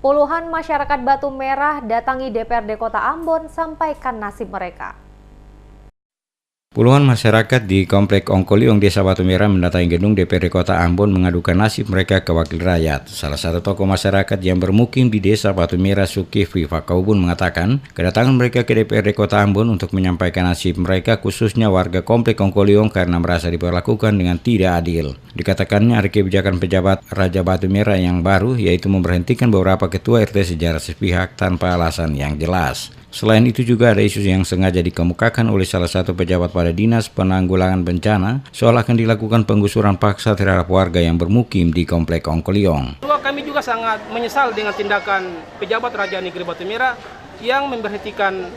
Puluhan masyarakat Batu Merah datangi DPRD Kota Ambon sampaikan nasib mereka. Puluhan masyarakat di Komplek Ongkoliong, Desa Batu Merah mendatangi gedung DPRD Kota Ambon mengadukan nasib mereka ke wakil rakyat. Salah satu tokoh masyarakat yang bermukim di Desa Batu Merah, Zulkifli Fakaubun, mengatakan kedatangan mereka ke DPRD Kota Ambon untuk menyampaikan nasib mereka, khususnya warga Komplek Ongkoliong, karena merasa diperlakukan dengan tidak adil. Dikatakannya ada kebijakan pejabat Raja Batu Merah yang baru, yaitu memberhentikan beberapa ketua RT secara sepihak tanpa alasan yang jelas. Selain itu juga ada isu yang sengaja dikemukakan oleh salah satu pejabat pada Dinas Penanggulangan Bencana soal akan dilakukan penggusuran paksa terhadap warga yang bermukim di Komplek Ongkoliong. Kami juga sangat menyesal dengan tindakan pejabat Raja Negeri Batu Merah yang memberhentikan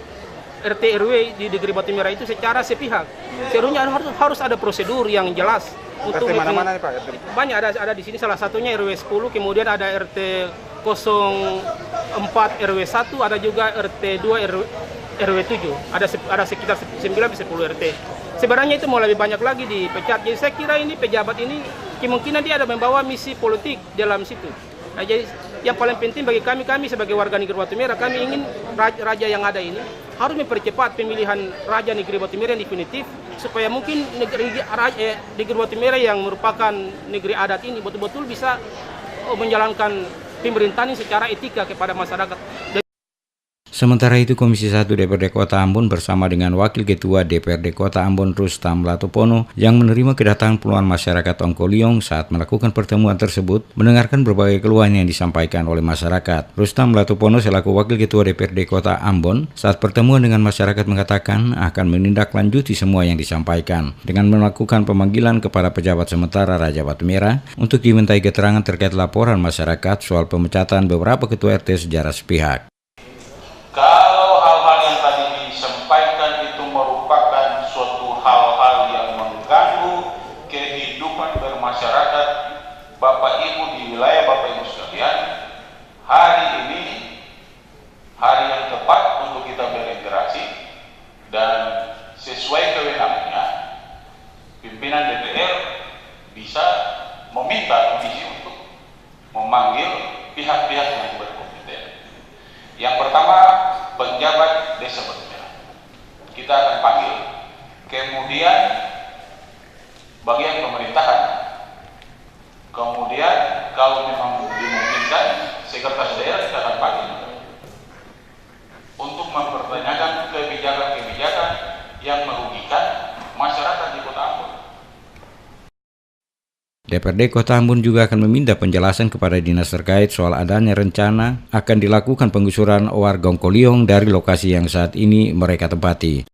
RT RW di Negeri Batu Merah itu secara sepihak. Seharusnya harus ada prosedur yang jelas. Untuk RT mana-mana nih Pak? Banyak ada di sini, salah satunya RW 10, kemudian ada RT 04 RW 1, ada juga RT 2 RW 7. Ada sekitar 9-10 RT. Sebenarnya itu mau lebih banyak lagi dipecat. Jadi saya kira ini pejabat ini kemungkinan dia ada membawa misi politik dalam situ. Nah, jadi yang paling penting bagi kami sebagai warga Negeri Batu Merah, kami ingin raja yang ada ini harus mempercepat pemilihan Raja Negeri Batu Merah yang definitif, supaya mungkin Negeri Batu Merah yang merupakan negeri adat ini betul-betul bisa menjalankan pemerintahan secara etika kepada masyarakat. Sementara itu, Komisi 1 DPRD Kota Ambon bersama dengan Wakil Ketua DPRD Kota Ambon Rustam Latopono yang menerima kedatangan puluhan masyarakat Ongkoliong saat melakukan pertemuan tersebut mendengarkan berbagai keluhan yang disampaikan oleh masyarakat. Rustam Latopono selaku Wakil Ketua DPRD Kota Ambon saat pertemuan dengan masyarakat mengatakan akan menindaklanjuti semua yang disampaikan dengan melakukan pemanggilan kepada pejabat sementara Raja Batu Merah untuk dimintai keterangan terkait laporan masyarakat soal pemecatan beberapa ketua RT secara sepihak. Kalau hal-hal yang tadi disampaikan itu merupakan suatu hal-hal yang mengganggu kehidupan bermasyarakat Bapak Ibu di wilayah Bapak Ibu sekalian, hari ini hari yang tepat untuk kita berinteraksi dan sesuai kewenangannya pimpinan DPR bisa meminta komisi untuk memanggil pihak-pihak yang berkompeten. Yang pertama, penjabat Desa Batu Merah kita akan panggil, kemudian bagian pemerintahan, kemudian kalau memang dimungkinkan sekretaris daerah kita akan panggil untuk mempertanyakan kebijakan-kebijakan yang merugikan masyarakat di Kota Ambon. DPRD Kota Ambon juga akan meminta penjelasan kepada dinas terkait soal adanya rencana akan dilakukan penggusuran warga Ongkoliong dari lokasi yang saat ini mereka tempati.